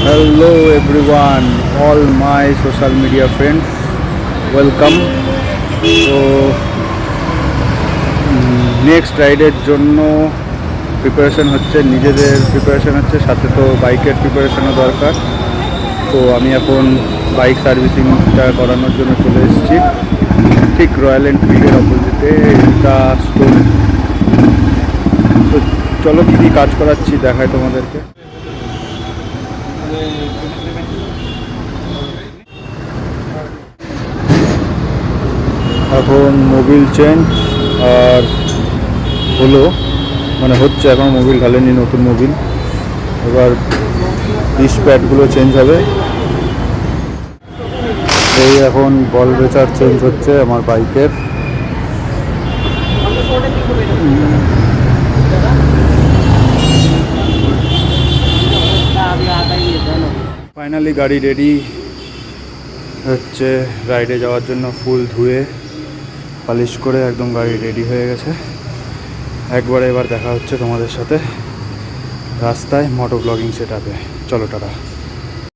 Hello everyone, all my social media friends, welcome. তো next রাইডের জন্য প্রিপারেশন হচ্ছে, নিজেদের প্রিপারেশন হচ্ছে, সাথে তো বাইকের প্রিপারেশনও দরকার। তো আমি এখন বাইক সার্ভিসিংটা করানোর জন্য চলে এসেছি ঠিক রয়্যাল এনফিল্ডের অপোজিটে এটা স্টোর। তো চলো কী কী কাজ করাচ্ছি দেখায় তোমাদেরকে। এখন মোবিল চেঞ্জ আর হলো, মানে হচ্ছে, এখন মোবিল ঢালেনি, নতুন মোবিল। এবার ডিশ প্যাডগুলো চেঞ্জ হবে। এই এখন বল বেচার চেঞ্জ হচ্ছে আমার বাইকের। ফাইনালি গাড়ি রেডি হচ্ছে রাইডে যাওয়ার জন্য, ফুল ধুয়ে পালিশ করে একদম গাড়ি রেডি হয়ে গেছে একবারে। এবার দেখা হচ্ছে তোমাদের সাথে রাস্তায় মোটো ব্লগিং সেট আপে। চলো টাটা।